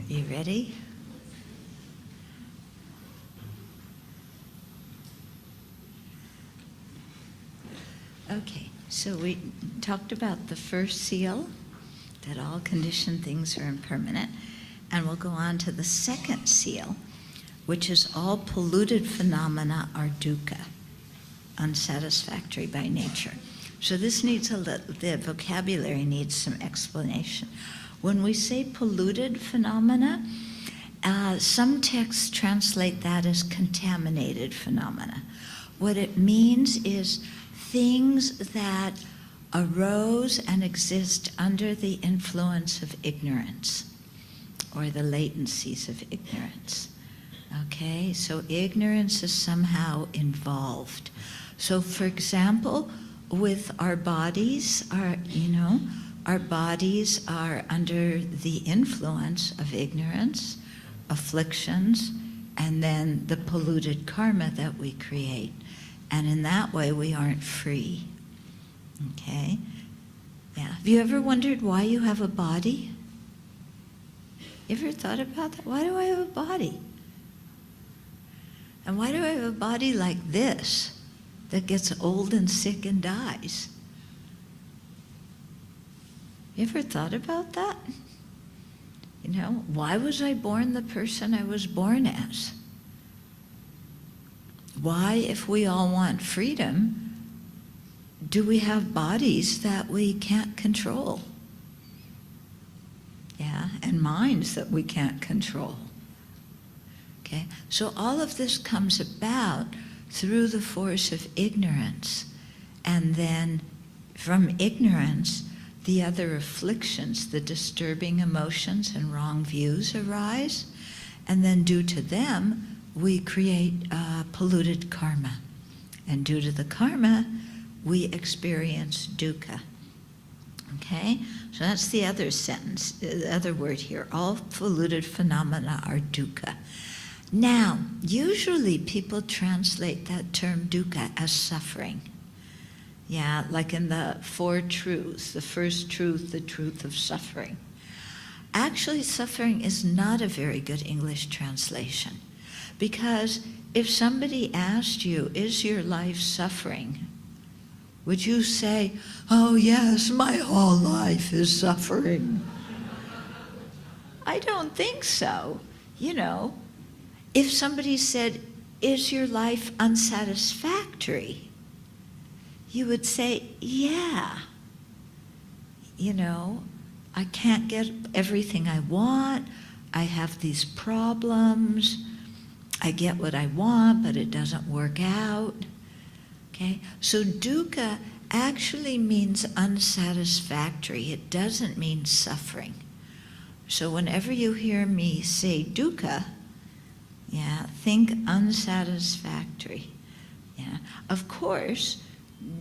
You ready? Okay, so we talked about the first seal, that all conditioned things are impermanent, and we'll go on to the second seal, which is all polluted phenomena are dukkha, unsatisfactory by nature. So this needs the vocabulary needs some explanation. When we say polluted phenomena, some texts translate that as contaminated phenomena. What it means is things that arose and exist under the influence of ignorance, or the latencies of ignorance. Okay, so ignorance is somehow involved. So for example, with our bodies, our bodies are under the influence of ignorance, afflictions, and then the polluted karma that we create. And in that way, we aren't free. Okay? Yeah. Have you ever wondered why you have a body? You ever thought about that? Why do I have a body? And why do I have a body like this that gets old and sick and dies? You ever thought about that? Why was I born the person I was born as? Why, if we all want freedom, do we have bodies that we can't control? Yeah, and minds that we can't control. Okay, so all of this comes about through the force of ignorance. And then from ignorance, the other afflictions, the disturbing emotions and wrong views arise. And then due to them, we create polluted karma. And due to the karma, we experience dukkha. Okay? So that's the other sentence, the other word here. All polluted phenomena are dukkha. Now, usually people translate that term dukkha as suffering. Yeah, like in the Four Truths, the first truth, the truth of suffering. Actually, suffering is not a very good English translation. Because if somebody asked you, is your life suffering? Would you say, oh yes, my whole life is suffering? I don't think so. If somebody said, is your life unsatisfactory? You would say, yeah. I can't get everything I want. I have these problems. I get what I want, but it doesn't work out. Okay? So dukkha actually means unsatisfactory. It doesn't mean suffering. So whenever you hear me say dukkha, yeah, think unsatisfactory. Yeah. Of course,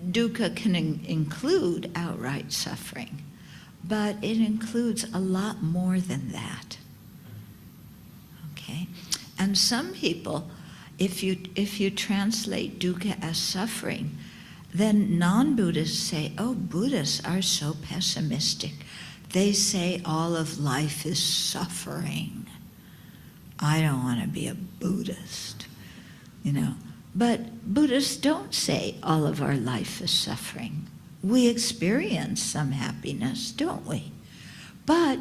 dukkha can include outright suffering, but it includes a lot more than that. Okay? And some people, if you translate dukkha as suffering, then non-Buddhists say, oh, Buddhists are so pessimistic. They say all of life is suffering. I don't want to be a Buddhist, But Buddhists don't say all of our life is suffering. We experience some happiness, don't we? But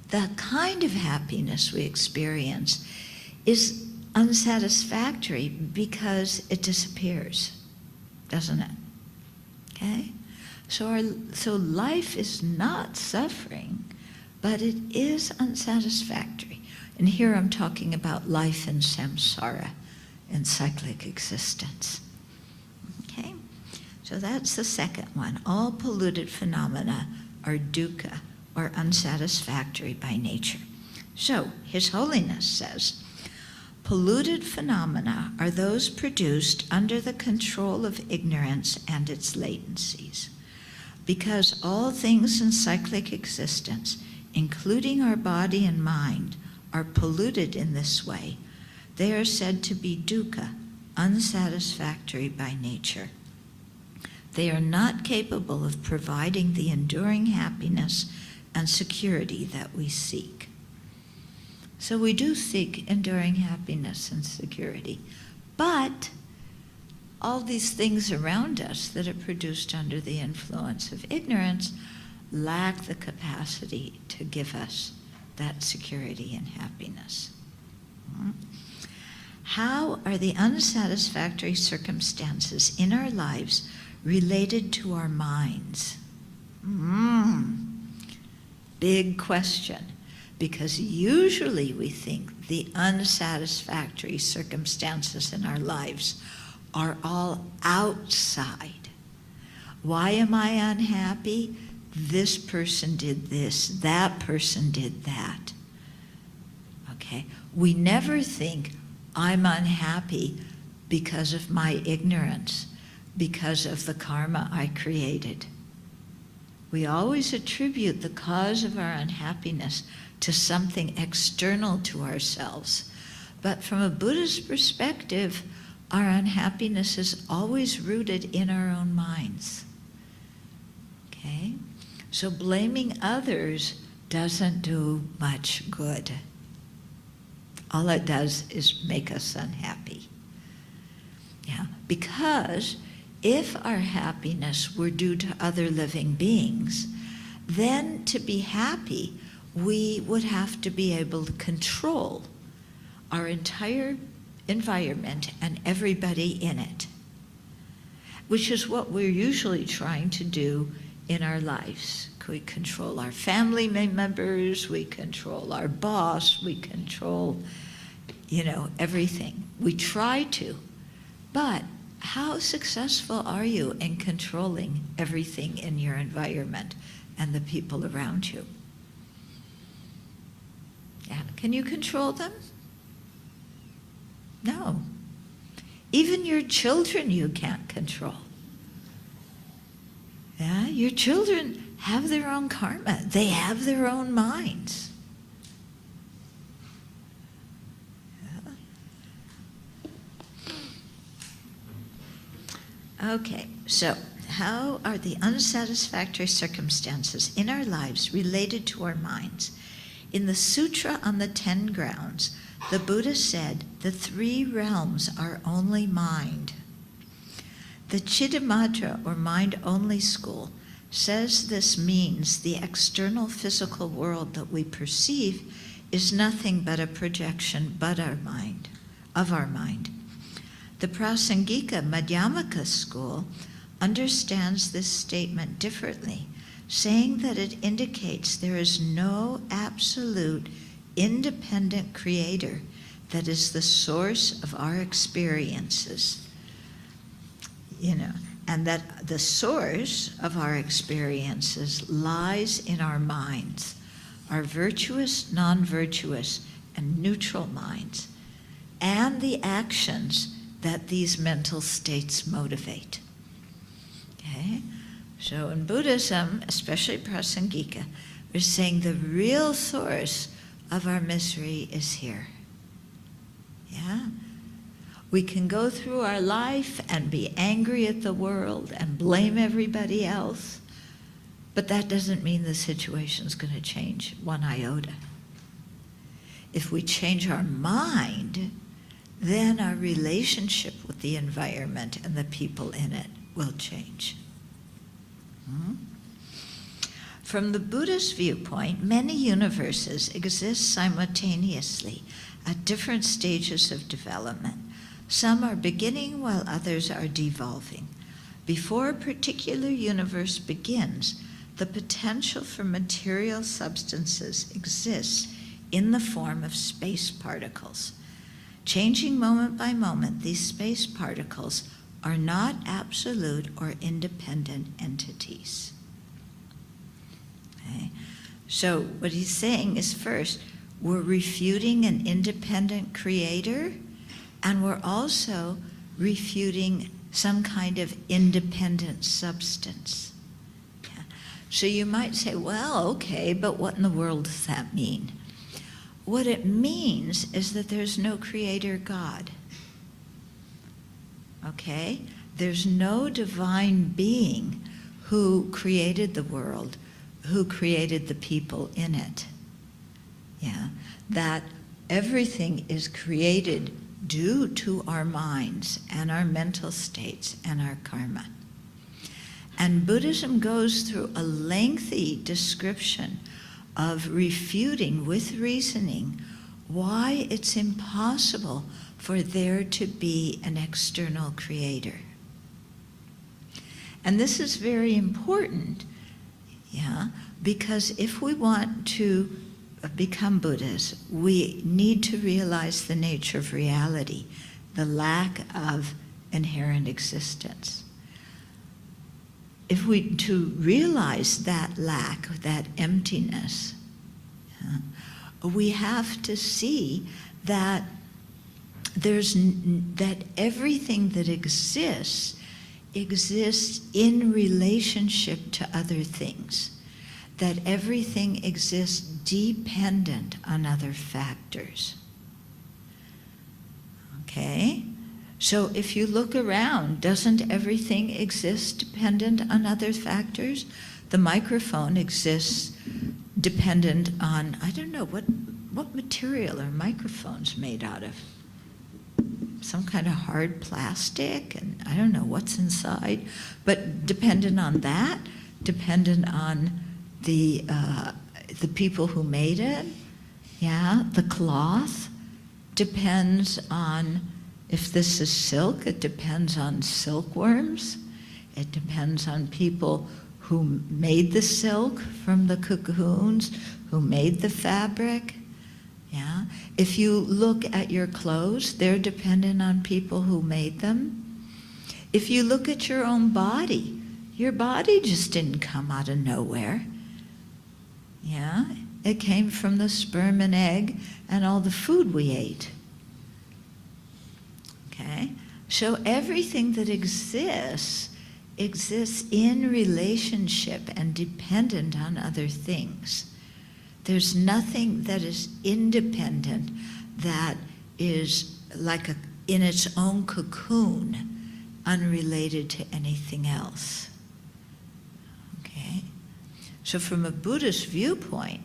the kind of happiness we experience is unsatisfactory because it disappears, doesn't it? Okay? So life is not suffering, but it is unsatisfactory. And here I'm talking about life in samsara, in cyclic existence. Okay? So that's the second one. All polluted phenomena are dukkha, or unsatisfactory by nature. So, His Holiness says, polluted phenomena are those produced under the control of ignorance and its latencies. Because all things in cyclic existence, including our body and mind, are polluted in this way, they are said to be dukkha, unsatisfactory by nature. They are not capable of providing the enduring happiness and security that we seek. So we do seek enduring happiness and security. But all these things around us that are produced under the influence of ignorance lack the capacity to give us that security and happiness. How are the unsatisfactory circumstances in our lives related to our minds? Big question. Because usually we think the unsatisfactory circumstances in our lives are all outside. Why am I unhappy? This person did this, that person did that. Okay? We never think I'm unhappy because of my ignorance, because of the karma I created. We always attribute the cause of our unhappiness to something external to ourselves. But from a Buddhist perspective, our unhappiness is always rooted in our own minds. Okay? So blaming others doesn't do much good. All it does is make us unhappy. Yeah, because if our happiness were due to other living beings, then to be happy, we would have to be able to control our entire environment and everybody in it, which is what we're usually trying to do in our lives. We control our family members, we control our boss, we control, everything. We try to, but how successful are you in controlling everything in your environment and the people around you? Yeah. Can you control them? No. Even your children you can't control. Yeah, your children have their own karma. They have their own minds. Yeah. Okay, so how are the unsatisfactory circumstances in our lives related to our minds? In the Sutra on the 10 Grounds, the Buddha said the 3 realms are only mind. The Chittamatra, or mind-only school, says this means the external physical world that we perceive is nothing but a projection of our mind. The Prasangika Madhyamaka school understands this statement differently, saying that it indicates there is no absolute independent creator that is the source of our experiences. And that the source of our experiences lies in our minds, our virtuous, non-virtuous, and neutral minds, and the actions that these mental states motivate. Okay? So in Buddhism, especially Prasangika, we're saying the real source of our misery is here. Yeah? We can go through our life and be angry at the world and blame everybody else, but that doesn't mean the situation's going to change one iota. If we change our mind, then our relationship with the environment and the people in it will change. From the Buddhist viewpoint, many universes exist simultaneously at different stages of development. Some are beginning while others are devolving. Before a particular universe begins, the potential for material substances exists in the form of space particles. Changing moment by moment, these space particles are not absolute or independent entities. Okay? So what he's saying is, first, we're refuting an independent creator, and we're also refuting some kind of independent substance. Yeah. So you might say, well, okay, but what in the world does that mean? What it means is that there's no creator God. Okay? There's no divine being who created the world, who created the people in it. Yeah? That everything is created due to our minds and our mental states and our karma. And Buddhism goes through a lengthy description of refuting with reasoning why it's impossible for there to be an external creator. And this is very important, because if we want to become Buddhas, we need to realize the nature of reality, the lack of inherent existence. If we to realize that lack, that emptiness, we have to see that that everything that exists in relationship to other things, that everything exists dependent on other factors. Okay? So if you look around, doesn't everything exist dependent on other factors? The microphone exists dependent on, I don't know, what material are microphones made out of? Some kind of hard plastic, and I don't know what's inside, but dependent on that, dependent on the people who made it, the cloth depends on, if this is silk, it depends on silkworms, it depends on people who made the silk from the cocoons, who made the fabric. If you look at your clothes, they're dependent on people who made them. If you look at your own body, your body just didn't come out of nowhere. It came from the sperm and egg and all the food we ate. Okay? So everything that exists in relationship and dependent on other things. There's nothing that is independent that is like in its own cocoon, unrelated to anything else. Okay? So from a Buddhist viewpoint,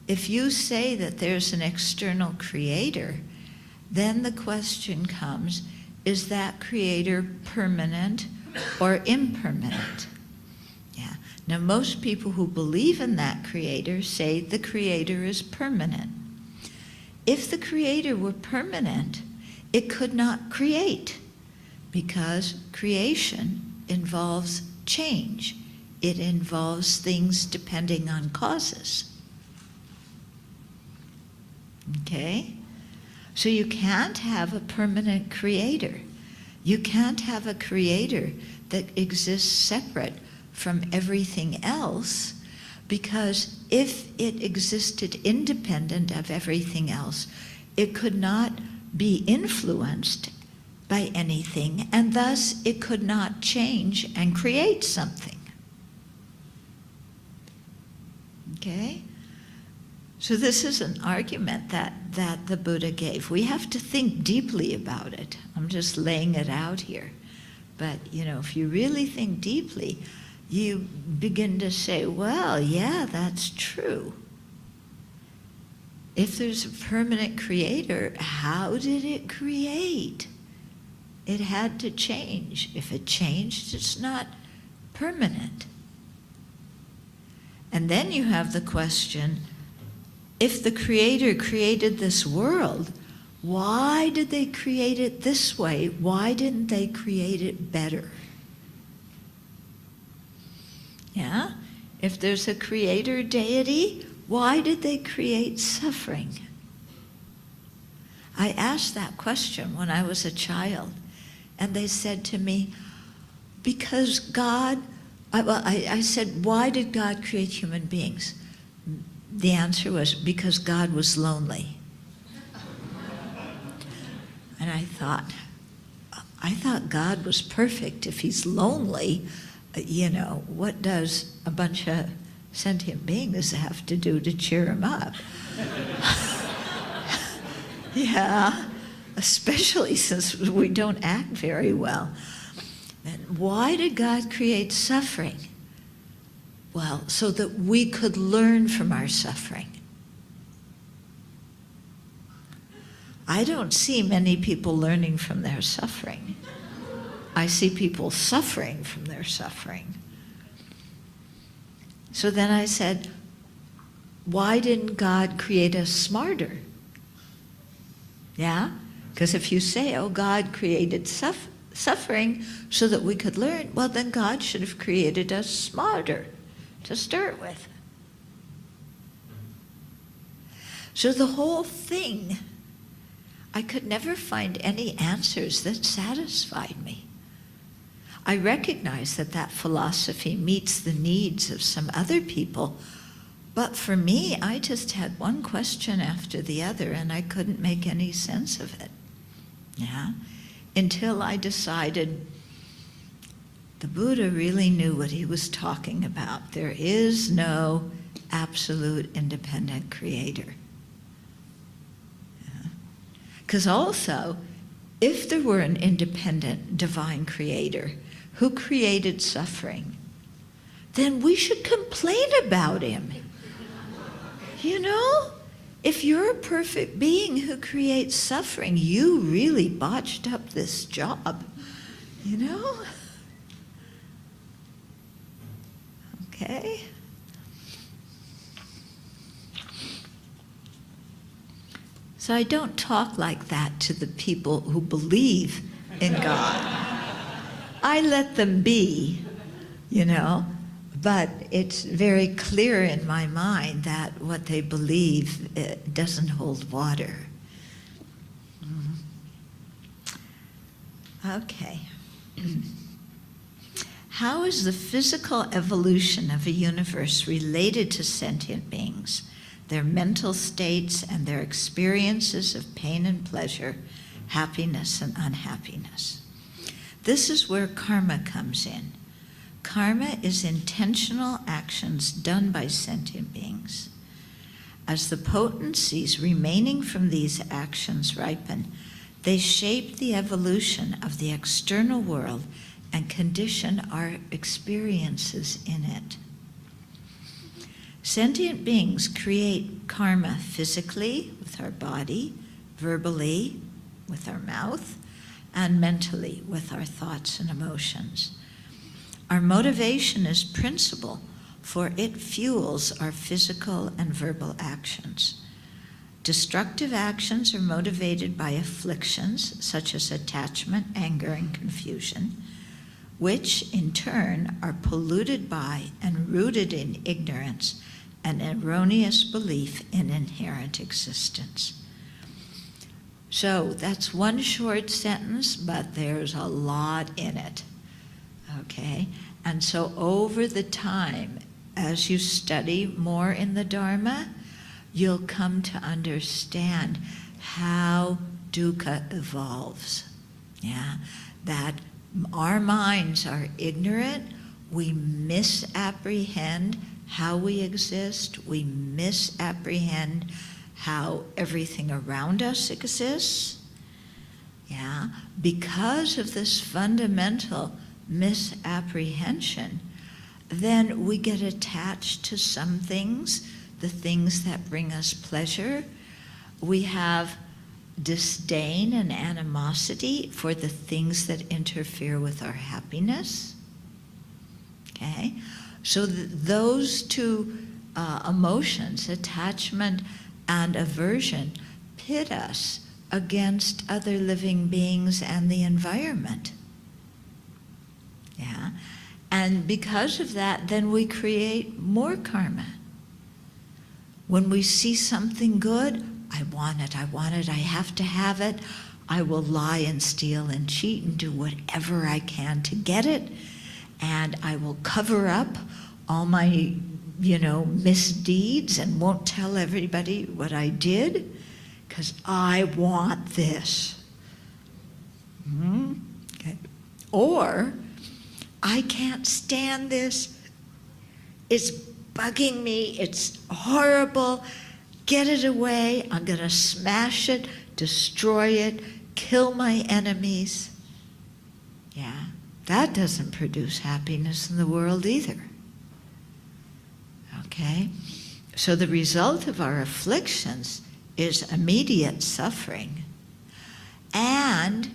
if you say that there's an external creator, then the question comes, is that creator permanent or impermanent? Now, most people who believe in that creator say the creator is permanent. If the creator were permanent, it could not create, because creation involves change. It involves things depending on causes. Okay? So you can't have a permanent creator. You can't have a creator that exists separate from everything else, because if it existed independent of everything else, it could not be influenced by anything, and thus it could not change and create something. Okay? So this is an argument that the Buddha gave. We have to think deeply about it. I'm just laying it out here. But, if you really think deeply, you begin to say, well, yeah, that's true. If there's a permanent creator, how did it create? It had to change. If it changed, it's not permanent. And then you have the question, if the creator created this world, why did they create it this way? Why didn't they create it better? If there's a creator deity, why did they create suffering? I asked that question when I was a child, and they said to me, because God, I said, why did God create human beings? The answer was, because God was lonely. And I thought God was perfect. If he's lonely, what does a bunch of sentient beings have to do to cheer him up? Especially since we don't act very well. And why did God create suffering? Well, so that we could learn from our suffering. I don't see many people learning from their suffering. I see people suffering from their suffering. So then I said, why didn't God create us smarter? Yeah? Because if you say, oh, God created suffering so that we could learn, well, then God should have created us smarter to start with. So the whole thing, I could never find any answers that satisfied me. I recognize that that philosophy meets the needs of some other people, but for me, I just had one question after the other, and I couldn't make any sense of it. Yeah? Until I decided the Buddha really knew what he was talking about. There is no absolute independent creator. Because also, if there were an independent divine creator who created suffering, then we should complain about him. You know? If you're a perfect being who creates suffering, you really botched up this job. You know? Okay? So I don't talk like that to the people who believe in God. I let them be, you know, but it's very clear in my mind that what they believe doesn't hold water. Okay. How is the physical evolution of a universe related to sentient beings, their mental states, and their experiences of pain and pleasure, happiness and unhappiness? This is where karma comes in. Karma is intentional actions done by sentient beings. As the potencies remaining from these actions ripen, they shape the evolution of the external world and condition our experiences in it. Sentient beings create karma physically, with our body, verbally, with our mouth, and mentally, with our thoughts and emotions. Our motivation is principle, for it fuels our physical and verbal actions. Destructive actions are motivated by afflictions, such as attachment, anger, and confusion, which in turn are polluted by and rooted in ignorance and erroneous belief in inherent existence. So that's one short sentence, but there's a lot in it. Okay? And so over the time, as you study more in the Dharma, you'll come to understand how dukkha evolves. Yeah? That our minds are ignorant, we misapprehend how we exist, we misapprehend how everything around us exists. Yeah? Because of this fundamental misapprehension, then we get attached to some things, the things that bring us pleasure. We have disdain and animosity for the things that interfere with our happiness. Okay? So those two emotions, attachment and aversion, pit us against other living beings and the environment. Yeah? And because of that, then we create more karma. When we see something good, I want it, I have to have it. I will lie and steal and cheat and do whatever I can to get it. And I will cover up all my, misdeeds and won't tell everybody what I did because I want this. Okay. Or, I can't stand this. It's bugging me. It's horrible. Get it away. I'm going to smash it, destroy it, kill my enemies. Yeah, that doesn't produce happiness in the world either. Okay? So the result of our afflictions is immediate suffering. And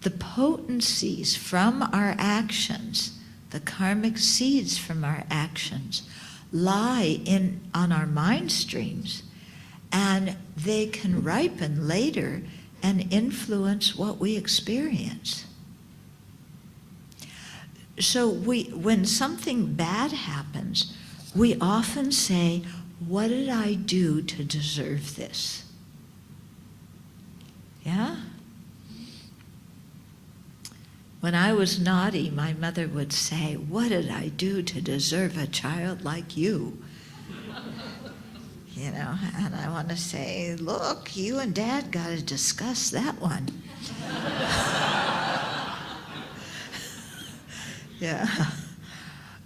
the potencies from our actions, the karmic seeds from our actions, lie on our mind streams, and they can ripen later and influence what we experience. So when something bad happens, we often say, what did I do to deserve this? Yeah? When I was naughty, my mother would say, what did I do to deserve a child like you? You know, and I want to say, look, you and Dad got to discuss that one. Yeah.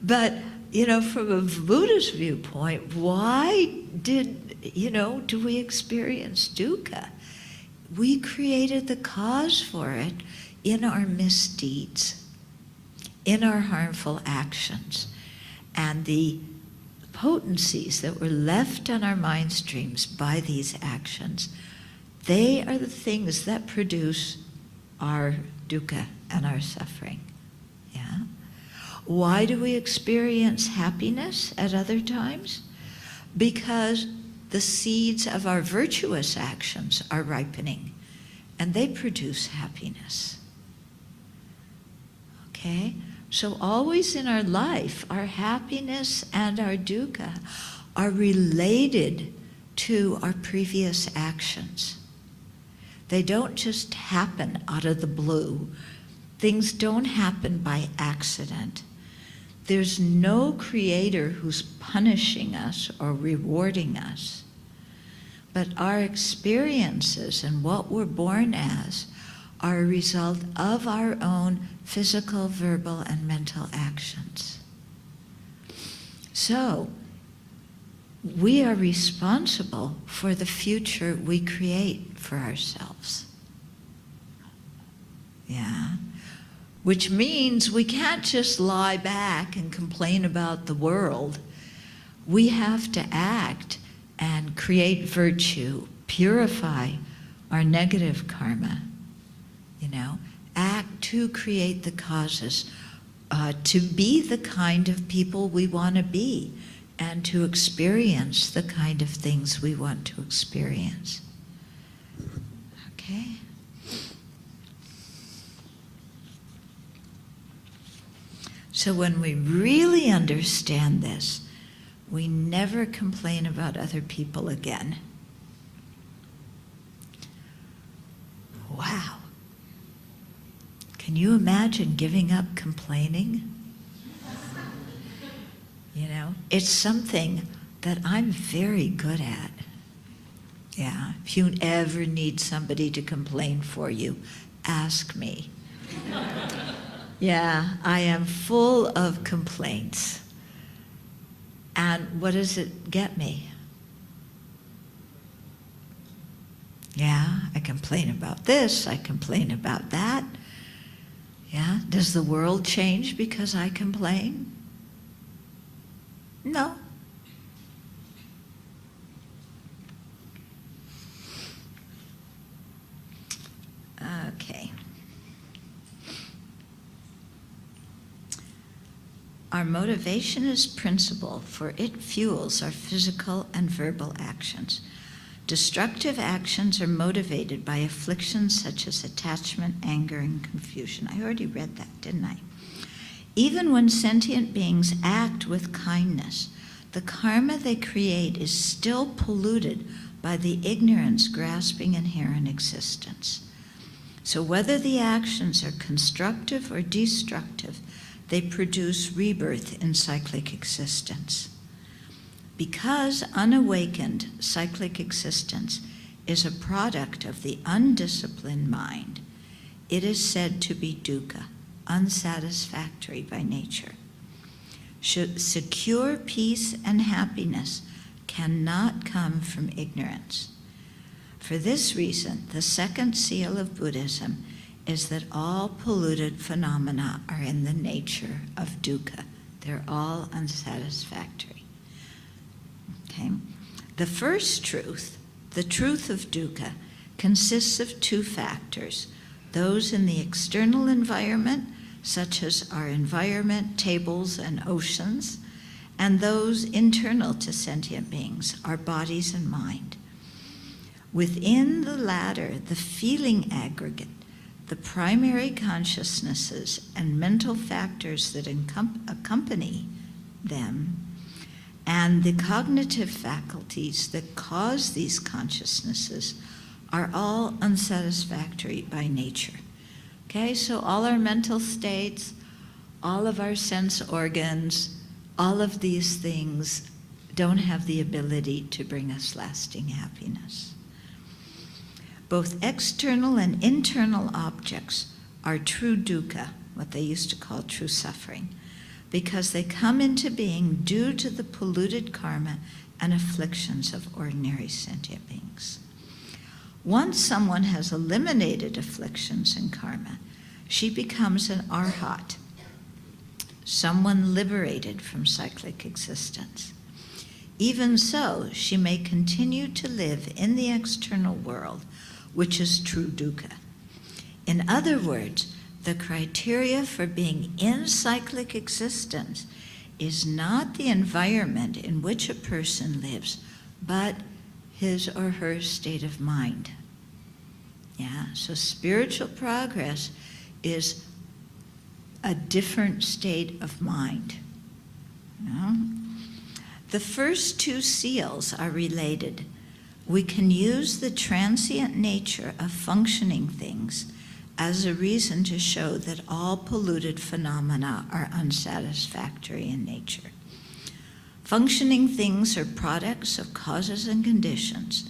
But, you know, from a Buddhist viewpoint, why do we experience dukkha? We created the cause for it in our misdeeds, in our harmful actions. And the potencies that were left on our mind streams by these actions, they are the things that produce our dukkha and our suffering. Yeah? Why do we experience happiness at other times? Because the seeds of our virtuous actions are ripening, and they produce happiness. Okay? So always in our life, our happiness and our dukkha are related to our previous actions. They don't just happen out of the blue. Things don't happen by accident. There's no creator who's punishing us or rewarding us. But our experiences and what we're born as are a result of our own physical, verbal, and mental actions. So, we are responsible for the future we create for ourselves. Yeah. Which means we can't just lie back and complain about the world. We have to act and create virtue, purify our negative karma, act to create the causes, to be the kind of people we want to be, and to experience the kind of things we want to experience. Okay? So when we really understand this, we never complain about other people again. Wow. Can you imagine giving up complaining? It's something that I'm very good at. Yeah, if you ever need somebody to complain for you, ask me. Yeah, I am full of complaints. And what does it get me? Yeah, I complain about this, I complain about that. Yeah, does the world change because I complain? No. Okay. Our motivation is principle, for it fuels our physical and verbal actions. Destructive actions are motivated by afflictions such as attachment, anger, and confusion. I already read that, didn't I? Even when sentient beings act with kindness, the karma they create is still polluted by the ignorance grasping inherent existence. So whether the actions are constructive or destructive, they produce rebirth in cyclic existence. Because unawakened cyclic existence is a product of the undisciplined mind, it is said to be dukkha, unsatisfactory by nature. Secure peace and happiness cannot come from ignorance. For this reason, the second seal of Buddhism is that all polluted phenomena are in the nature of dukkha. They're all unsatisfactory. Okay? The first truth, the truth of dukkha, consists of two factors, those in the external environment, such as our environment, tables, and oceans, and those internal to sentient beings, our bodies and mind. Within the latter, the feeling aggregate, the primary consciousnesses and mental factors that accompany them, and the cognitive faculties that cause these consciousnesses are all unsatisfactory by nature. Okay, so all our mental states, all of our sense organs, all of these things don't have the ability to bring us lasting happiness. Both external and internal objects are true dukkha, what they used to call true suffering, because they come into being due to the polluted karma and afflictions of ordinary sentient beings. Once someone has eliminated afflictions and karma, she becomes an arhat, someone liberated from cyclic existence. Even so, she may continue to live in the external world, which is true dukkha. In other words, the criteria for being in cyclic existence is not the environment in which a person lives, but his or her state of mind. Yeah, so spiritual progress is a different state of mind. You know? The first two seals are related. We can use the transient nature of functioning things as a reason to show that all polluted phenomena are unsatisfactory in nature. Functioning things are products of causes and conditions.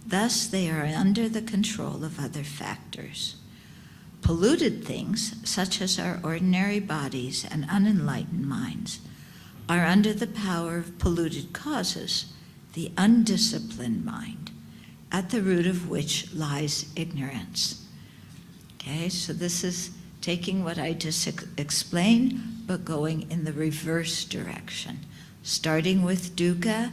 Thus, they are under the control of other factors. Polluted things, such as our ordinary bodies and unenlightened minds, are under the power of polluted causes, the undisciplined mind, at the root of which lies ignorance. Okay, so this is taking what I just explained, but going in the reverse direction. Starting with dukkha,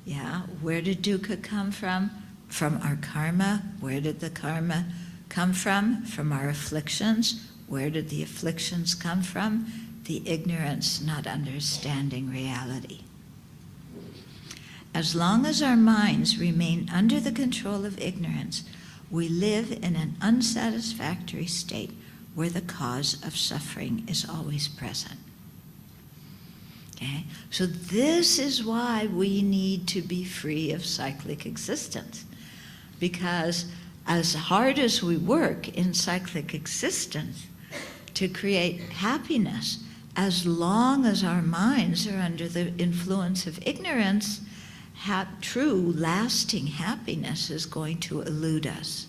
yeah, where did dukkha come from? From our karma. Where did the karma come from? From our afflictions. Where did the afflictions come from? The ignorance, not understanding reality. As long as our minds remain under the control of ignorance, we live in an unsatisfactory state where the cause of suffering is always present. Okay? So this is why we need to be free of cyclic existence. Because as hard as we work in cyclic existence to create happiness, as long as our minds are under the influence of ignorance, true, lasting happiness is going to elude us.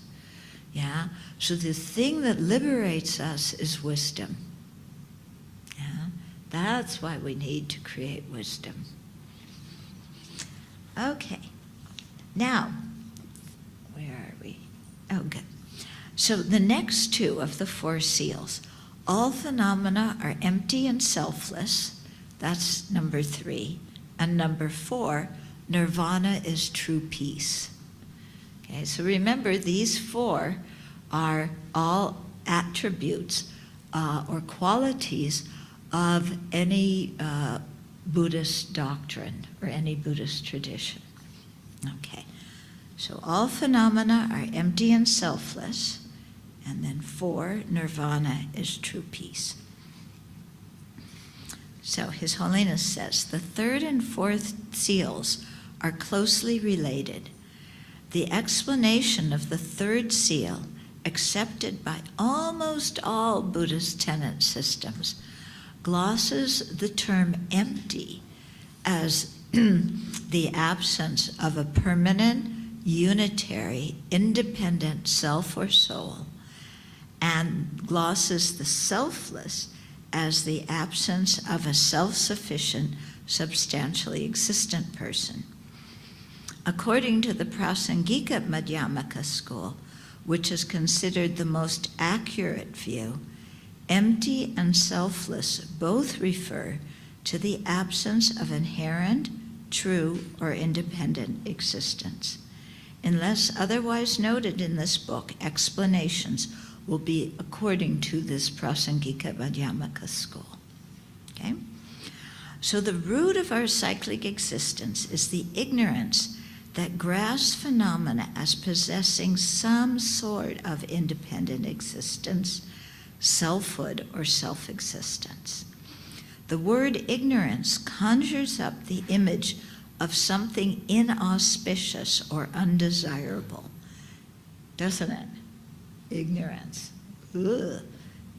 Yeah? So the thing that liberates us is wisdom. Yeah? That's why we need to create wisdom. Okay. Now, where are we? Oh, good. So the next two of the four seals, all phenomena are empty and selfless. That's number 3. And number 4, nirvana is true peace. Okay, so remember, these 4 are all attributes or qualities of any Buddhist doctrine or any Buddhist tradition. Okay, so all phenomena are empty and selfless, and then 4, nirvana is true peace. So His Holiness says, the 3rd and 4th seals are closely related. The explanation of the 3rd seal, accepted by almost all Buddhist tenet systems, glosses the term empty as the absence of a permanent, unitary, independent self or soul, and glosses the selfless as the absence of a self-sufficient, substantially existent person. According to the Prasangika Madhyamaka school, which is considered the most accurate view, empty and selfless both refer to the absence of inherent, true, or independent existence. unless otherwise noted in this book, explanations will be according to this Prasangika Madhyamaka school. Okay? So the root of our cyclic existence is the ignorance that grasps phenomena as possessing some sort of independent existence, selfhood, or self-existence. The word ignorance conjures up the image of something inauspicious or undesirable, doesn't it? Ignorance. Ugh,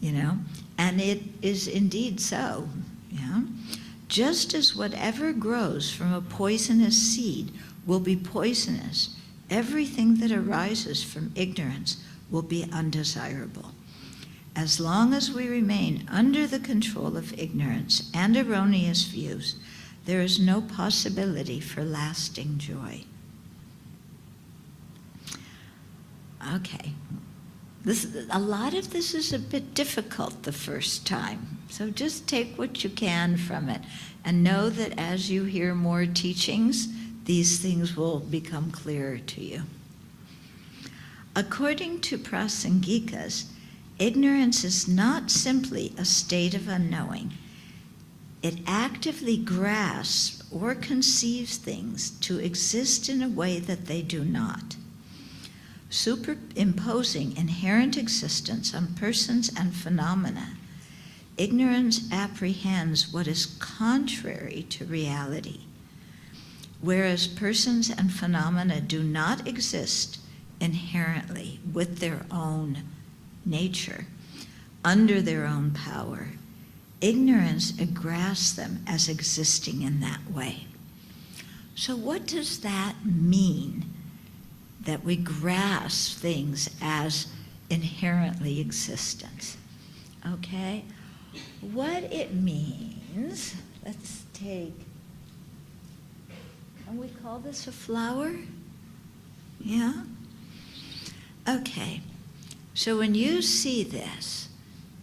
you know? And it is indeed so, yeah? Just as whatever grows from a poisonous seed will be poisonous, everything that arises from ignorance will be undesirable. As long as we remain under the control of ignorance and erroneous views, there is no possibility for lasting joy. Okay. A lot of this is a bit difficult the first time, so just take what you can from it and know that as you hear more teachings, these things will become clearer to you. According to Prasangikas, ignorance is not simply a state of unknowing. It actively grasps or conceives things to exist in a way that they do not. Superimposing inherent existence on persons and phenomena, ignorance apprehends what is contrary to reality, whereas persons and phenomena do not exist inherently with their own nature, under their own power. Ignorance grasps them as existing in that way. So what does that mean, that we grasp things as inherently existent? Okay? What it means, let's take, and we call this a flower? Yeah? Okay. So when you see this,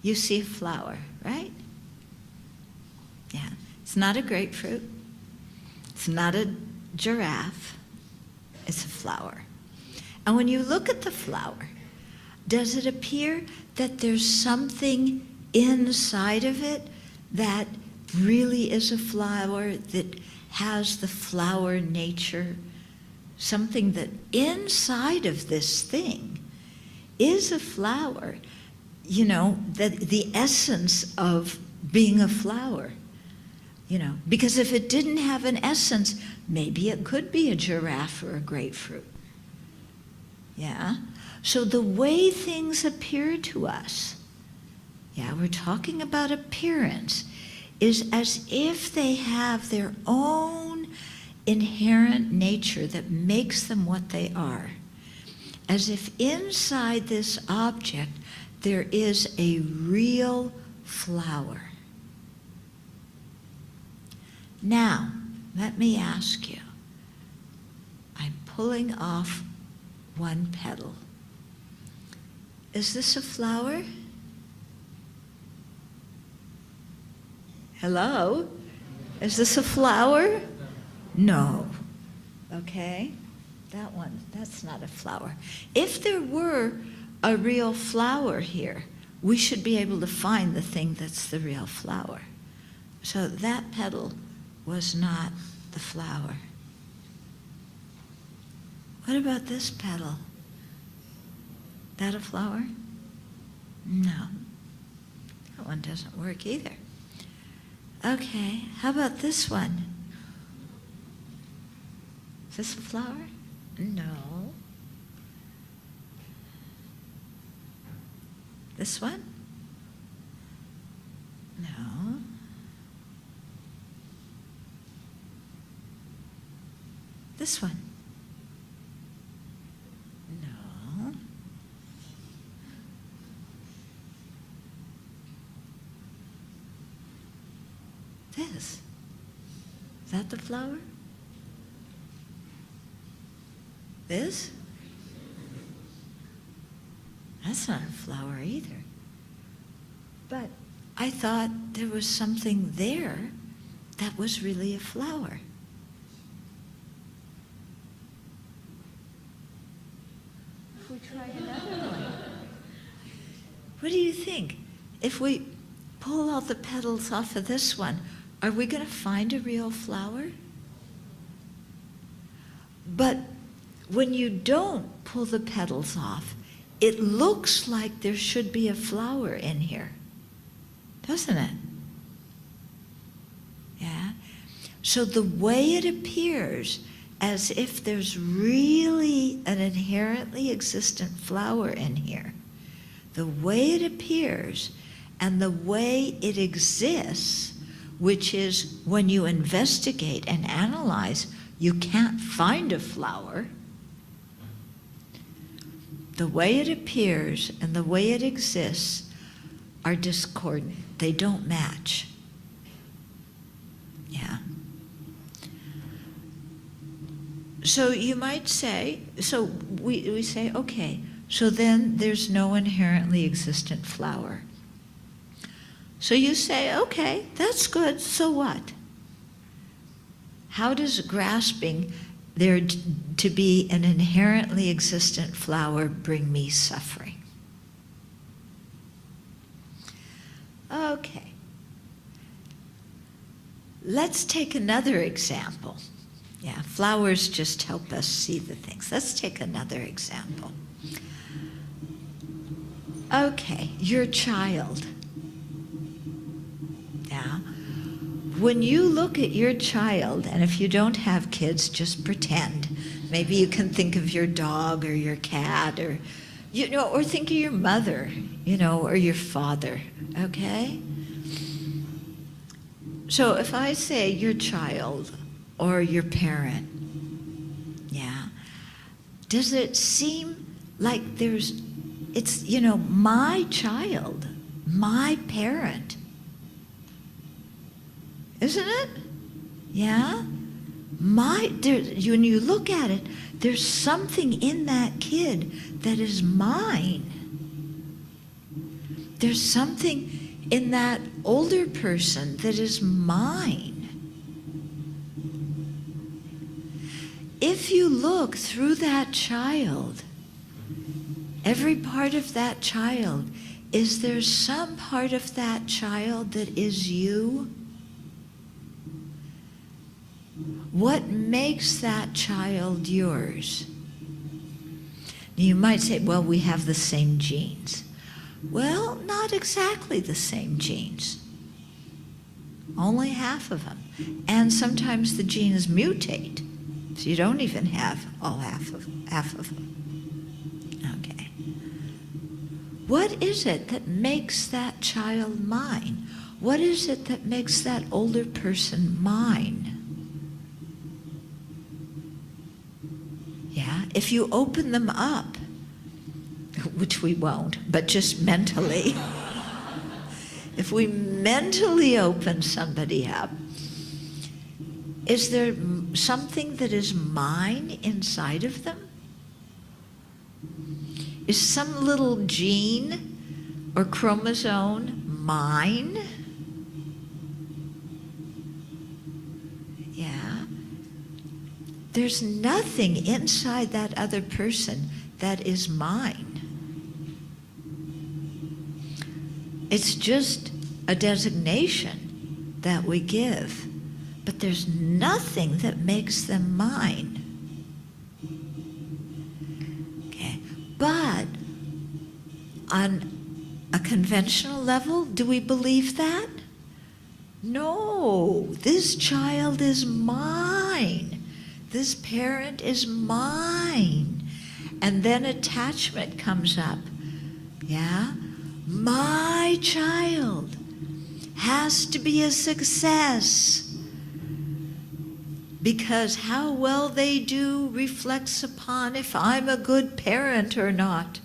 you see a flower, right? Yeah. It's not a grapefruit. It's not a giraffe. It's a flower. And when you look at the flower, does it appear that there's something inside of it that really is a flower, that has the flower nature? Something that inside of this thing is a flower, you know, that the essence of being a flower, you know, because if it didn't have an essence, maybe it could be a giraffe or a grapefruit. Yeah? So the way things appear to us, yeah, we're talking about appearance, is as if they have their own inherent nature that makes them what they are. As if inside this object there is a real flower. Now, let me ask you, I'm pulling off one petal. Is this a flower? Hello? Is this a flower? No. Okay? That one, that's not a flower. If there were a real flower here, we should be able to find the thing that's the real flower. So that petal was not the flower. What about this petal? That a flower? No. That one doesn't work either. Okay, how about this one? Is this a flower? No. This one? No. This one? No. This? Is that the flower? This? That's not a flower either. But I thought there was something there that was really a flower. if we try another one? What do you think? If we pull all the petals off of this one, are we going to find a real flower? But when you don't pull the petals off, it looks like there should be a flower in here, doesn't it? Yeah? So the way it appears, as if there's really an inherently existent flower in here, the way it appears and the way it exists, which is when you investigate and analyze, you can't find a flower. The way it appears and the way it exists are discordant. They don't match. Yeah. So you might say, so we say, okay, so then there's no inherently existent flower. So you say, okay, that's good, so what? How does grasping there to be an inherently existent flower bring me suffering? Okay. Let's take another example. Yeah, flowers just help us see the things. Let's take another example. Okay, your child. Yeah. When you look at your child, and if you don't have kids, just pretend. Maybe you can think of your dog or your cat, or or think of your mother, or your father. Okay? So if I say your child or your parent, yeah, does it seem like it's my child, my parent, isn't it? Yeah? When you look at it, there's something in that kid that is mine. There's something in that older person that is mine. If you look through that child, every part of that child, is there some part of that child that is you? What makes that child yours? You might say, well, we have the same genes. Well, not exactly the same genes. Only half of them. And sometimes the genes mutate. So you don't even have all half of them. Okay. What is it that makes that child mine? What is it that makes that older person mine? Yeah, if you open them up, which we won't, but just mentally, if we mentally open somebody up, is there something that is mine inside of them? Is some little gene or chromosome mine? Yeah. There's nothing inside that other person that is mine. It's just a designation that we give, but there's nothing that makes them mine. Okay, but on a conventional level, do we believe that? No, this child is mine. This parent is mine. And then attachment comes up. Yeah? My child has to be a success because how well they do reflects upon if I'm a good parent or not.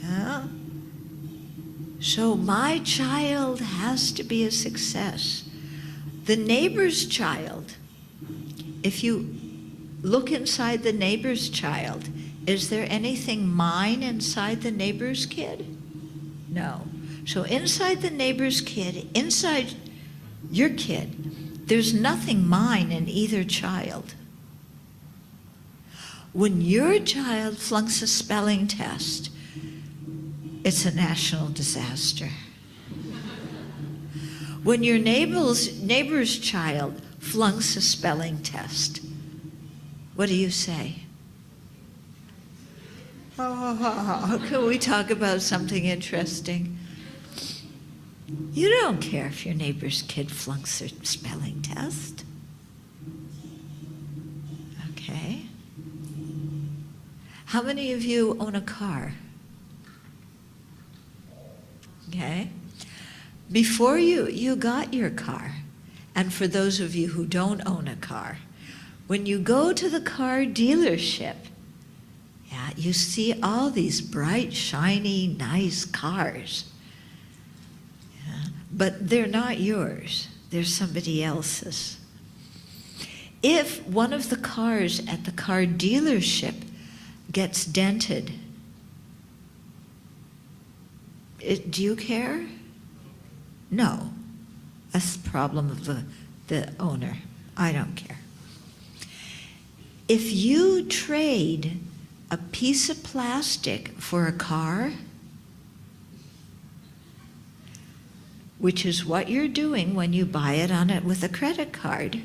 Yeah? So my child has to be a success. The neighbor's child, if you look inside the neighbor's child, is there anything mine inside the neighbor's kid? No. So inside the neighbor's kid, inside your kid, there's nothing mine in either child. When your child flunks a spelling test, it's a national disaster. When your neighbor's child flunks a spelling test, what do you say? Oh, can we talk about something interesting? You don't care if your neighbor's kid flunks their spelling test. Okay. How many of you own a car? Okay. Before you got your car, and for those of you who don't own a car, when you go to the car dealership, yeah, you see all these bright, shiny, nice cars. Yeah, but they're not yours. They're somebody else's. If one of the cars at the car dealership gets dented, do you care? No. That's the problem of the owner. I don't care. If you trade a piece of plastic for a car, which is what you're doing when you buy it on it with a credit card,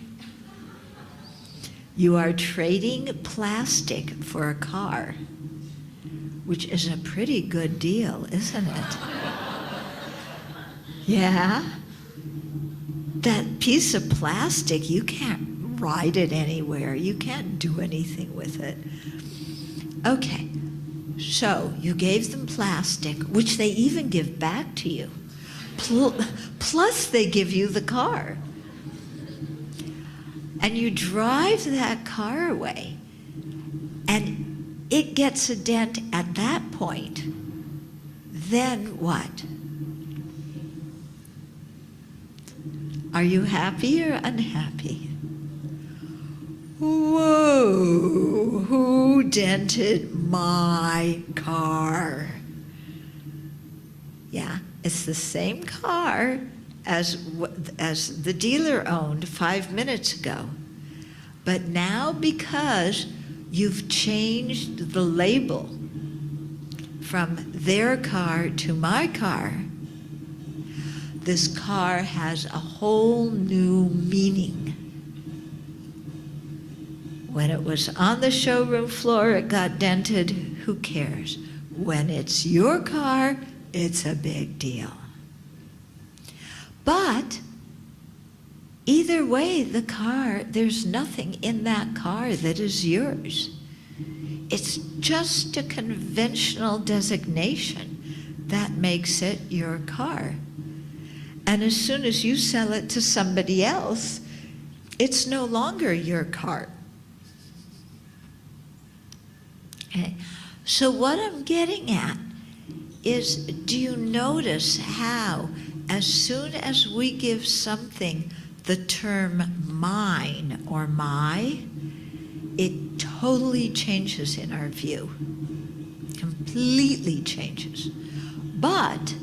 you are trading plastic for a car, which is a pretty good deal, isn't it? Yeah? That piece of plastic, you can't ride it anywhere. You can't do anything with it. Okay, so you gave them plastic, which they even give back to you. Plus they give you the car. And you drive that car away, and it gets a dent at that point. Then what? Are you happy or unhappy? Whoa, who dented my car? Yeah, it's the same car as the dealer owned 5 minutes ago. But now, because you've changed the label from their car to my car, this car has a whole new meaning. When it was on the showroom floor, it got dented. Who cares? When it's your car, it's a big deal. But either way, the car, there's nothing in that car that is yours. It's just a conventional designation that makes it your car. And as soon as you sell it to somebody else, it's no longer your car. Okay. So what I'm getting at is, do you notice how as soon as we give something the term mine or my, it totally changes in our view. Completely changes. But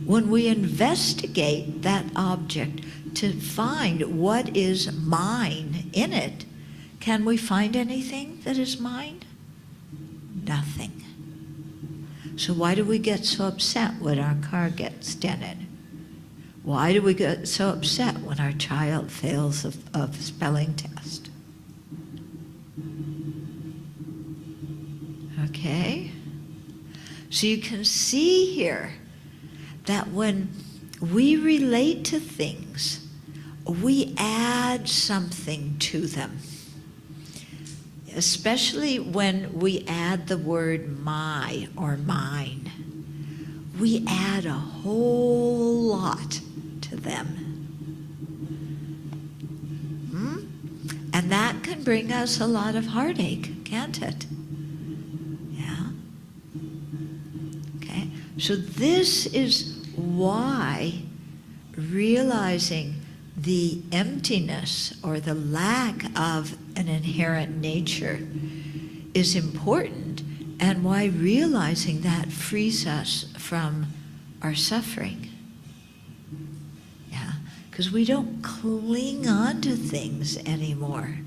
when we investigate that object to find what is mine in it, can we find anything that is mine? Nothing. So why do we get so upset when our car gets dented? Why do we get so upset when our child fails a spelling test? Okay? So you can see here that when we relate to things, we add something to them. Especially when we add the word my or mine. We add a whole lot to them. And that can bring us a lot of heartache, can't it? Yeah. Okay. So this is why realizing the emptiness or the lack of an inherent nature is important, and why realizing that frees us from our suffering. Yeah, because we don't cling on to things anymore.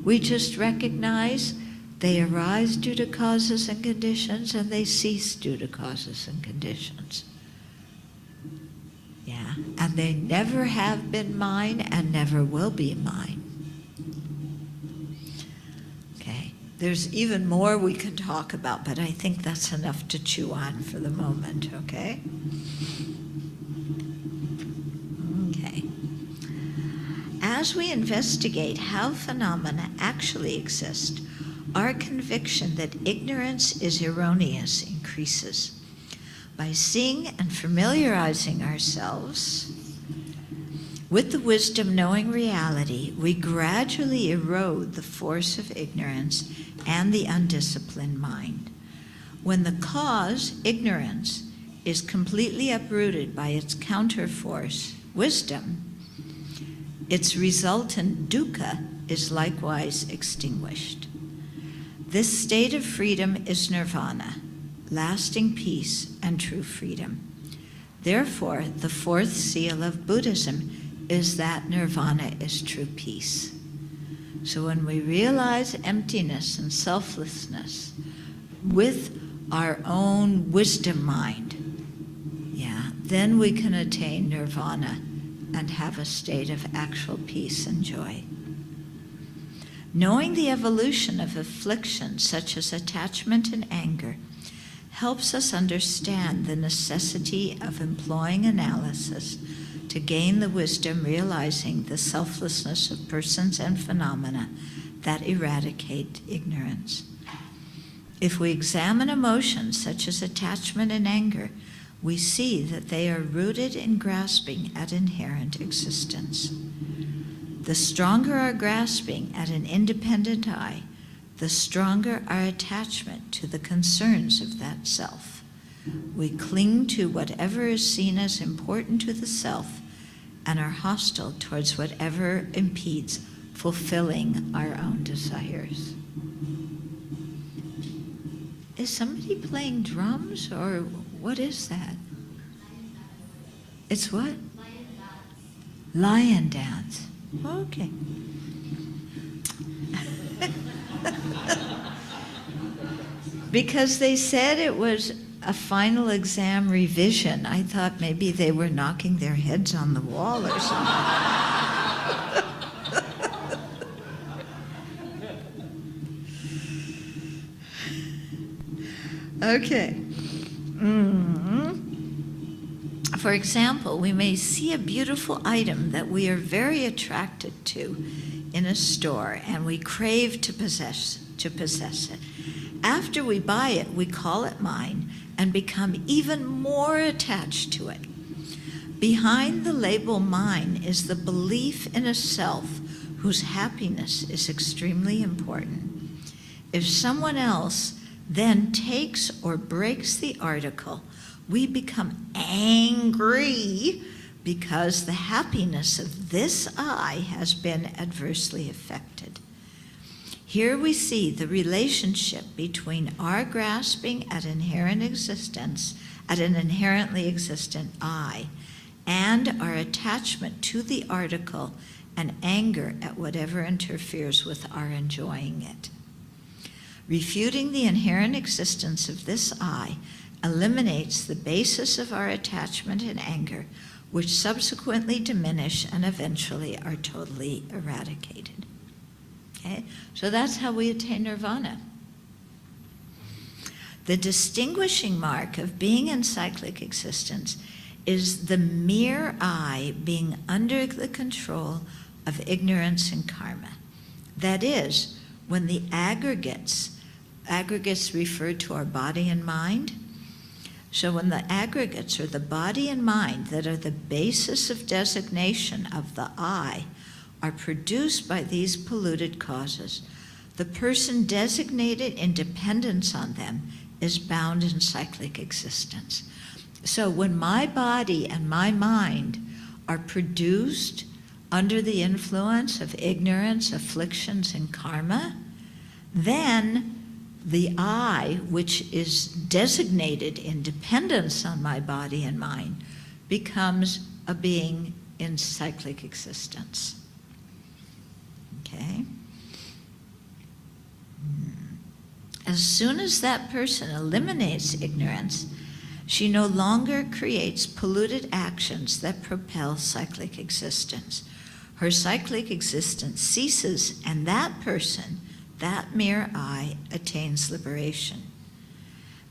We just recognize They arise due to causes and conditions, and they cease due to causes and conditions. Yeah, and they never have been mine and never will be mine. Okay, there's even more we can talk about, but I think that's enough to chew on for the moment, okay? Okay. As we investigate how phenomena actually exist, our conviction that ignorance is erroneous increases. By seeing and familiarizing ourselves with the wisdom knowing reality, we gradually erode the force of ignorance and the undisciplined mind. When the cause, ignorance, is completely uprooted by its counterforce, wisdom, its resultant dukkha is likewise extinguished. This state of freedom is nirvana, lasting peace and true freedom. Therefore, the fourth seal of Buddhism is that nirvana is true peace. So when we realize emptiness and selflessness with our own wisdom mind, then we can attain nirvana and have a state of actual peace and joy. Knowing the evolution of afflictions such as attachment and anger helps us understand the necessity of employing analysis to gain the wisdom realizing the selflessness of persons and phenomena that eradicate ignorance. If we examine emotions such as attachment and anger, we see that they are rooted in grasping at inherent existence. The stronger our grasping at an independent I, the stronger our attachment to the concerns of that self. We cling to whatever is seen as important to the self and are hostile towards whatever impedes fulfilling our own desires. Is somebody playing drums, or what is that? It's what? Lion dance. Okay. Because they said it was a final exam revision, I thought maybe they were knocking their heads on the wall or something. Okay. For example, we may see a beautiful item that we are very attracted to in a store, and we crave to possess it. After we buy it, we call it mine and become even more attached to it. Behind the label mine is the belief in a self whose happiness is extremely important. If someone else then takes or breaks the article, we become angry because the happiness of this I has been adversely affected. Here we see the relationship between our grasping at inherent existence, at an inherently existent I, and our attachment to the article and anger at whatever interferes with our enjoying it. Refuting the inherent existence of this I eliminates the basis of our attachment and anger, which subsequently diminish and eventually are totally eradicated. Okay? So that's how we attain nirvana. The distinguishing mark of being in cyclic existence is the mere I being under the control of ignorance and karma. That is, when the aggregates referred to our body and mind. So when the aggregates are the body and mind that are the basis of designation of the I are produced by these polluted causes, the person designated in dependence on them is bound in cyclic existence. So when my body and my mind are produced under the influence of ignorance, afflictions, and karma, then the I, which is designated in dependence on my body and mind, becomes a being in cyclic existence. Okay? As soon as that person eliminates ignorance, she no longer creates polluted actions that propel cyclic existence. Her cyclic existence ceases, and that person, that mere I, attains liberation.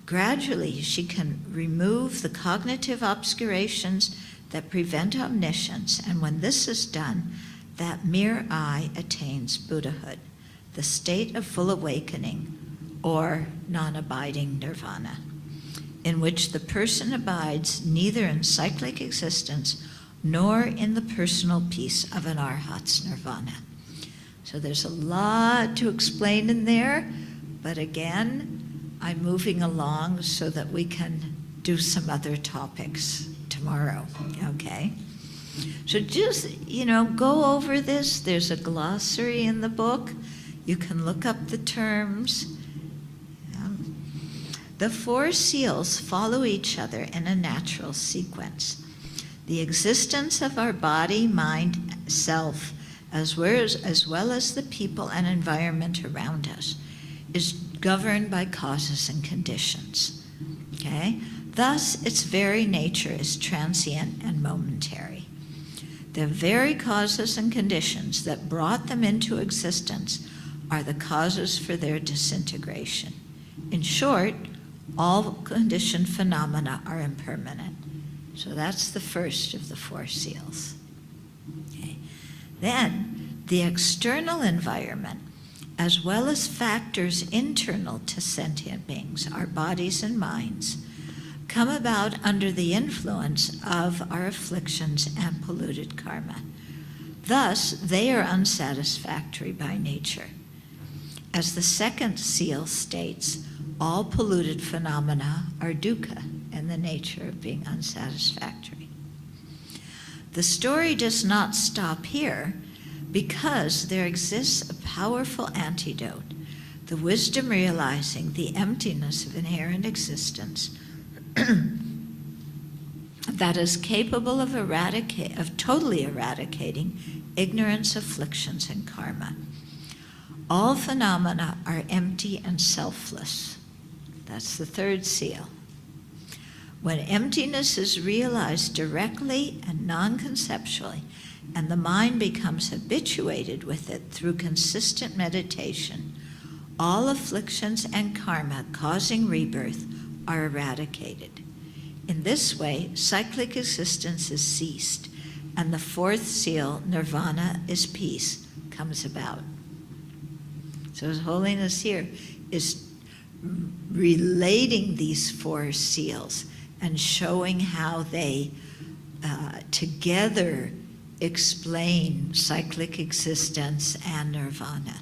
Gradually, she can remove the cognitive obscurations that prevent omniscience, and when this is done, that mere I attains Buddhahood, the state of full awakening, or non-abiding nirvana, in which the person abides neither in cyclic existence nor in the personal peace of an arhat's nirvana. So there's a lot to explain in there, but again, I'm moving along so that we can do some other topics tomorrow, okay? So just, go over this. There's a glossary in the book. You can look up the terms. The four seals follow each other in a natural sequence. The existence of our body, mind, self, as well as the people and environment around us, is governed by causes and conditions. Okay? Thus, its very nature is transient and momentary. The very causes and conditions that brought them into existence are the causes for their disintegration. In short, all conditioned phenomena are impermanent. So that's the first of the four seals. Okay. Then, the external environment, as well as factors internal to sentient beings, our bodies and minds, come about under the influence of our afflictions and polluted karma. Thus, they are unsatisfactory by nature. As the second seal states, all polluted phenomena are dukkha in the nature of being unsatisfactory. The story does not stop here because there exists a powerful antidote, the wisdom realizing the emptiness of inherent existence that is capable of totally eradicating ignorance, afflictions, and karma. All phenomena are empty and selfless. That's the third seal. When emptiness is realized directly and non-conceptually, and the mind becomes habituated with it through consistent meditation, all afflictions and karma causing rebirth are eradicated. In this way, cyclic existence is ceased, and the fourth seal, nirvana is peace, comes about. So His Holiness here is relating these four seals and showing how they together explain cyclic existence and nirvana.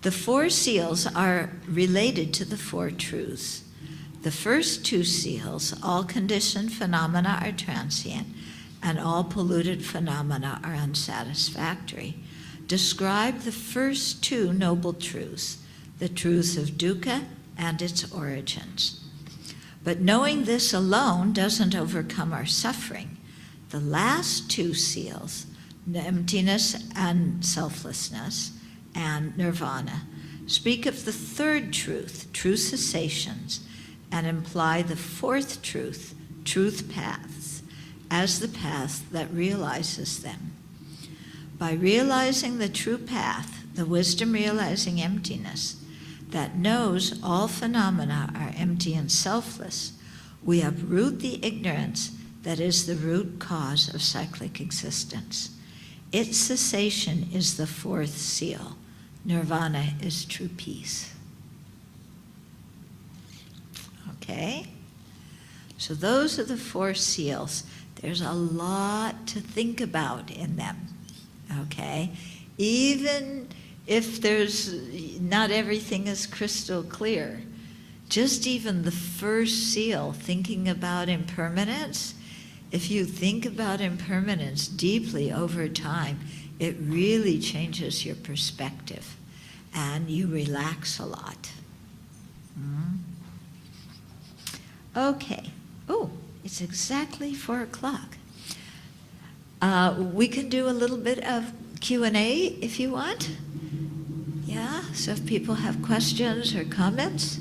The four seals are related to the four truths. The first two seals, all conditioned phenomena are transient and all polluted phenomena are unsatisfactory, describe the first two noble truths, the truths of dukkha and its origins. But knowing this alone doesn't overcome our suffering. The last two seals, emptiness and selflessness, and nirvana, speak of the third truth, true cessations, and imply the fourth truth, truth paths, as the path that realizes them. By realizing the true path, the wisdom realizing emptiness, that knows all phenomena are empty and selfless, we uproot the ignorance that is the root cause of cyclic existence. Its cessation is the fourth seal. Nirvana is true peace. Okay? So those are the four seals. There's a lot to think about in them. Okay? Even if not everything is crystal clear, just even the first seal, thinking about impermanence, if you think about impermanence deeply over time, it really changes your perspective and you relax a lot. Okay. Oh, it's exactly 4 o'clock. We can do a little bit of Q&A if you want. Yeah, so if people have questions or comments.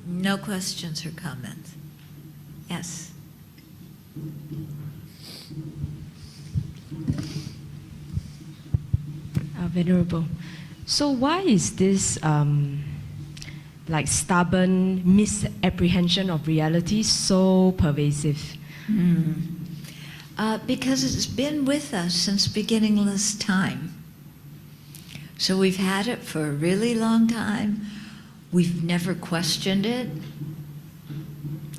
No questions or comments. Yes. Venerable, so why is this like stubborn misapprehension of reality so pervasive? Because it's been with us since beginningless time. So we've had it for a really long time. We've never questioned it.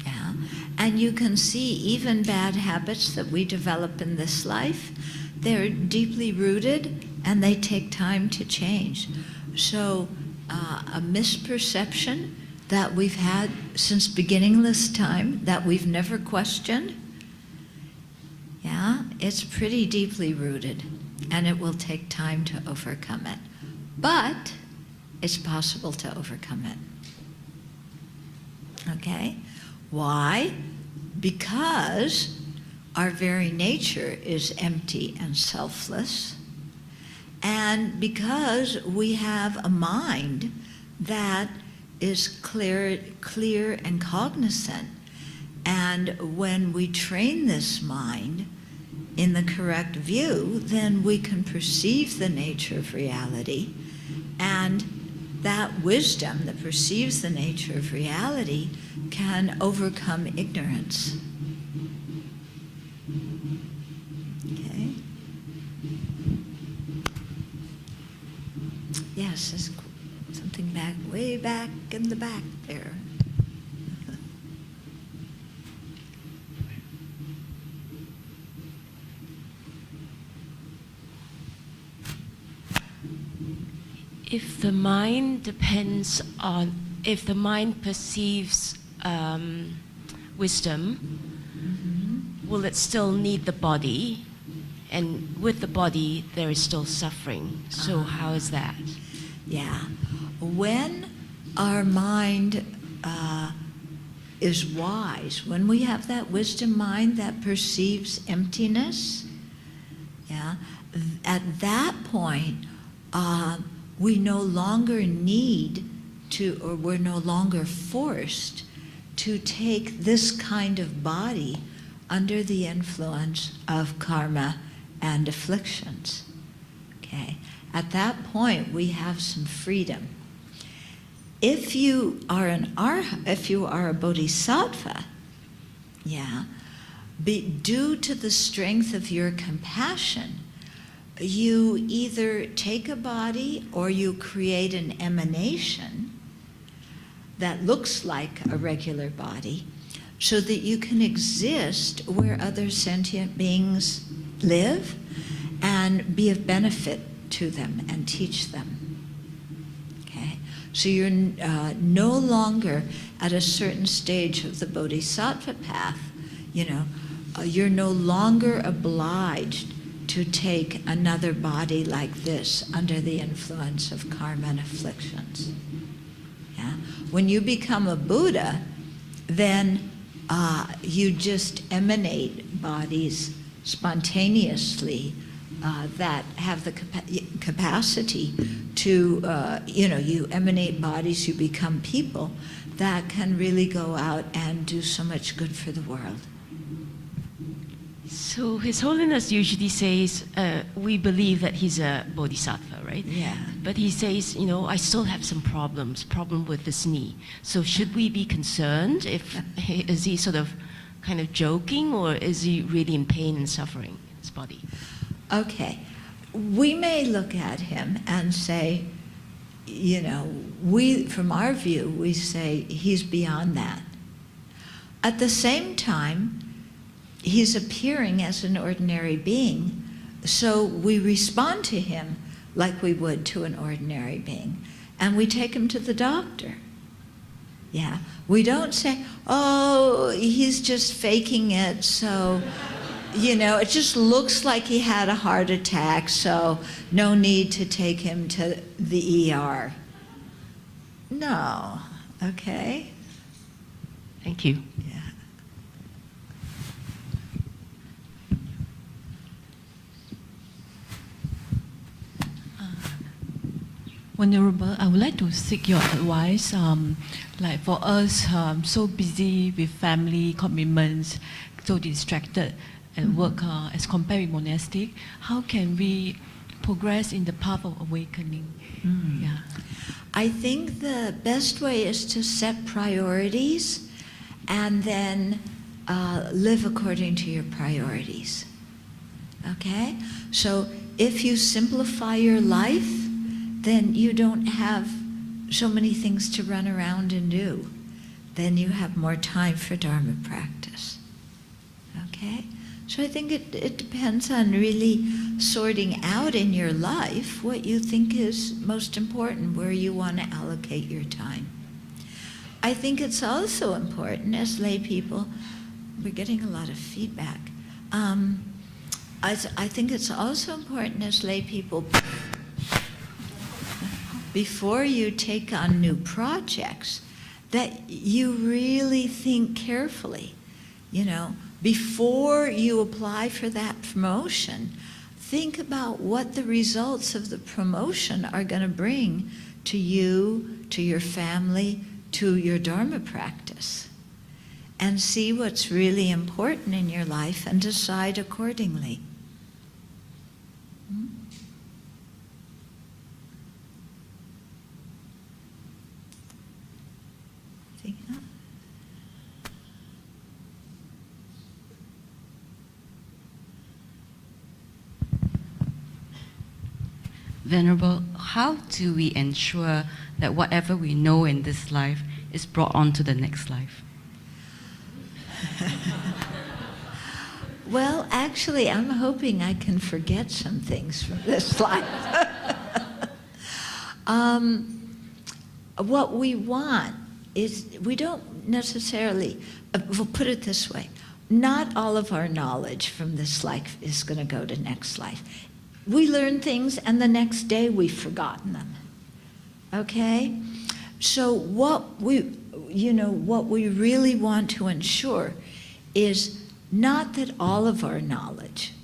Yeah. And you can see even bad habits that we develop in this life, they're deeply rooted and they take time to change. So a misperception that we've had since beginningless time that we've never questioned, yeah, it's pretty deeply rooted and it will take time to overcome it. But it's possible to overcome it. Okay? Why? Because our very nature is empty and selfless, and because we have a mind that is clear and cognizant. And when we train this mind in the correct view, then we can perceive the nature of reality, and that wisdom that perceives the nature of reality can overcome ignorance. Okay? Yes, there's something way back in the back there. If the mind if the mind perceives wisdom, will it still need the body? And with the body, there is still suffering. So how is that? Yeah. When our mind is wise, when we have that wisdom mind that perceives emptiness, yeah, at that point, we no longer need to, or we're no longer forced to take this kind of body under the influence of karma and afflictions. Okay? At that point, we have some freedom. If you are a bodhisattva, yeah, due to the strength of your compassion, you either take a body or you create an emanation that looks like a regular body so that you can exist where other sentient beings live and be of benefit to them and teach them. Okay? So you're no longer at a certain stage of the bodhisattva path, you're no longer obliged to take another body like this under the influence of karma and afflictions. Yeah? When you become a Buddha, then you just emanate bodies spontaneously that have the capacity to, you emanate bodies, you become people that can really go out and do so much good for the world. So His Holiness usually says, we believe that he's a bodhisattva, right? Yeah. But he says, I still have some problem with this knee. So should we be concerned? Is he sort of kind of joking, or is he really in pain and suffering in his body? Okay. We may look at him and say, from our view, we say he's beyond that. At the same time, he's appearing as an ordinary being, so we respond to him like we would to an ordinary being, and we take him to the doctor. Yeah, we don't say, oh, he's just faking it, so, you know, it just looks like he had a heart attack, so no need to take him to the ER. No, okay? Thank you. Yeah. Venerable, I would like to seek your advice. Like for us, so busy with family commitments, so distracted at work as compared with monastic, how can we progress in the path of awakening? Yeah. I think the best way is to set priorities and then live according to your priorities. Okay? So if you simplify your life, then you don't have so many things to run around and do. Then you have more time for Dharma practice. Okay? So I think it depends on really sorting out in your life what you think is most important, where you want to allocate your time. I think it's also important as lay people, we're getting a lot of feedback. I think it's also important as lay people, before you take on new projects, that you really think carefully, you know, before you apply for that promotion, think about what the results of the promotion are going to bring to you, to your family, to your Dharma practice. And see what's really important in your life and decide accordingly. Venerable, how do we ensure that whatever we know in this life is brought on to the next life? Well, actually, I'm hoping I can forget some things from this life. What we want is, we don't necessarily, we'll put it this way, not all of our knowledge from this life is going to go to next life. We learn things and the next day we've forgotten them. Okay? So what we really want to ensure is not that all of our knowledge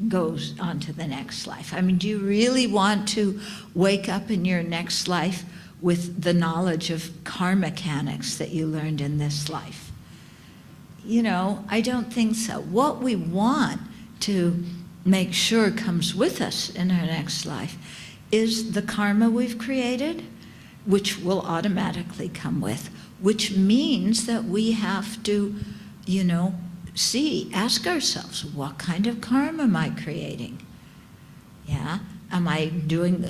goes on to the next life. I mean, do you really want to wake up in your next life with the knowledge of car mechanics that you learned in this life? You know, I don't think so. What we want to make sure comes with us in our next life is the karma we've created, which will automatically come with, which means that we have to, you know, ask ourselves, what kind of karma am I creating? Yeah, am I doing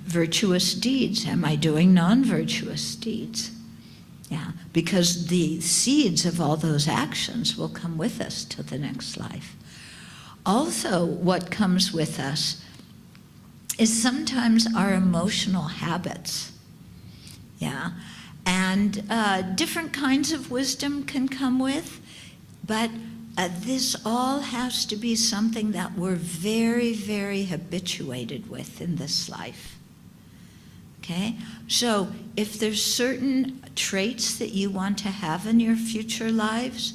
virtuous deeds? Am I doing non-virtuous deeds? Yeah, because the seeds of all those actions will come with us to the next life. Also, what comes with us is sometimes our emotional habits. Yeah, and different kinds of wisdom can come with, but this all has to be something that we're very, very habituated with in this life. Okay? So if there's certain traits that you want to have in your future lives,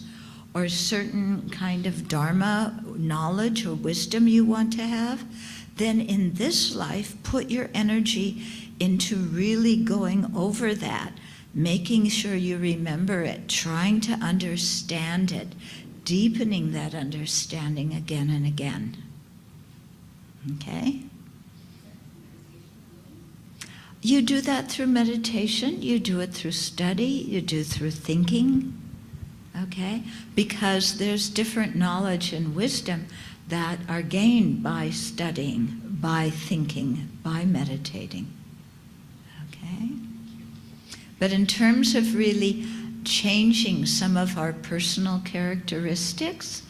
or certain kind of Dharma knowledge or wisdom you want to have, then in this life, put your energy into really going over that, making sure you remember it, trying to understand it, deepening that understanding again and again. Okay? You do that through meditation, you do it through study, you do it through thinking. Okay? Because there's different knowledge and wisdom that are gained by studying, by thinking, by meditating. Okay? But in terms of really changing some of our personal characteristics,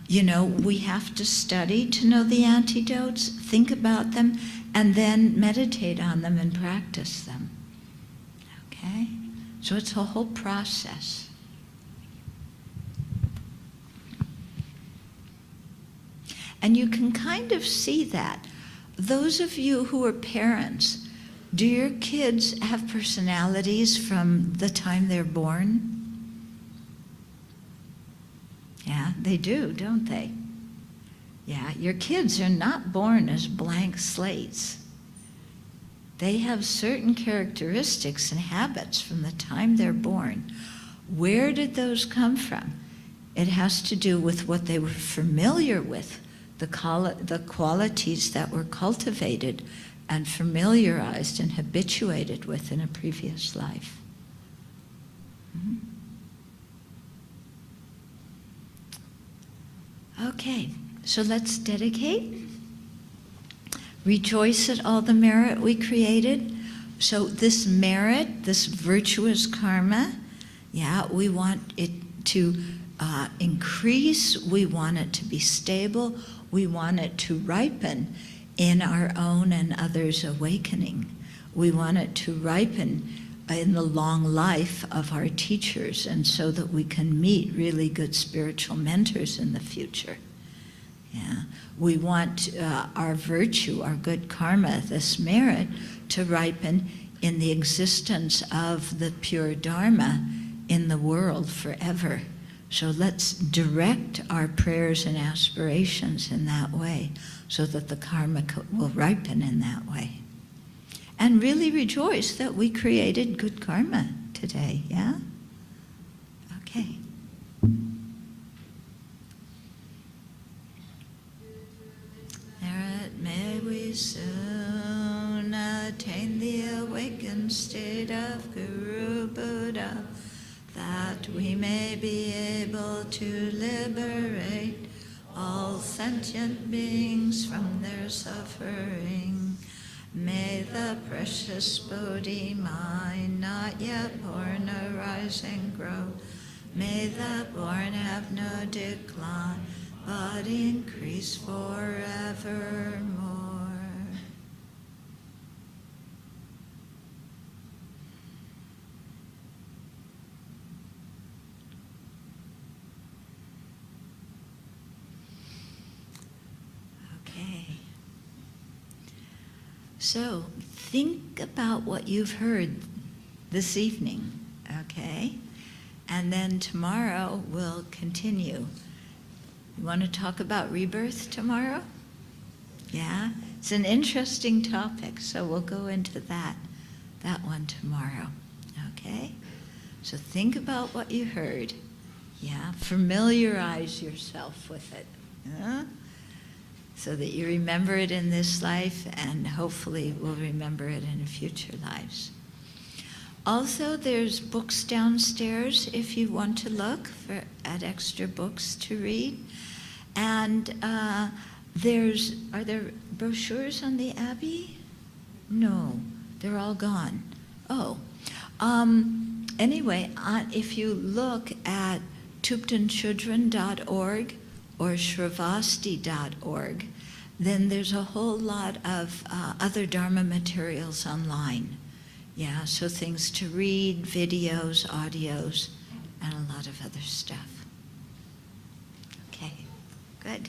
you know, we have to study to know the antidotes, think about them, and then meditate on them and practice them. Okay? So it's a whole process. And you can kind of see that. Those of you who are parents, do your kids have personalities from the time they're born? Yeah, they do, don't they? Yeah, your kids are not born as blank slates. They have certain characteristics and habits from the time they're born. Where did those come from? It has to do with what they were familiar with, the qualities that were cultivated and familiarized and habituated with in a previous life. Okay, so let's dedicate. Rejoice at all the merit we created. So this merit, this virtuous karma, yeah, we want it to increase, we want it to be stable, we want it to ripen in our own and others' awakening. We want it to ripen in the long life of our teachers, and so that we can meet really good spiritual mentors in the future. Yeah, we want our virtue, our good karma, this merit, to ripen in the existence of the pure Dharma in the world forever. So let's direct our prayers and aspirations in that way, so that the karma will ripen in that way. And really rejoice that we created good karma today, yeah? Okay. Merit, may we soon attain the awakened state of Guru Buddha, that we may be able to liberate all sentient beings from their suffering. May the precious Bodhi mind not yet born arise and grow. May the born have no decline, but increase forevermore. So think about what you've heard this evening, okay? And then tomorrow we'll continue. You want to talk about rebirth tomorrow? Yeah? It's an interesting topic, so we'll go into that one tomorrow, okay? So think about what you heard. Yeah? Familiarize yourself with it. Yeah? So that you remember it in this life, and hopefully will remember it in future lives. Also, there's books downstairs if you want to look at extra books to read. And are there brochures on the Abbey? No, they're all gone. Oh, anyway, if you look at thuptenchodron.org, or shravasti.org, then there's a whole lot of other Dharma materials online. Yeah, so things to read, videos, audios, and a lot of other stuff. Okay, good.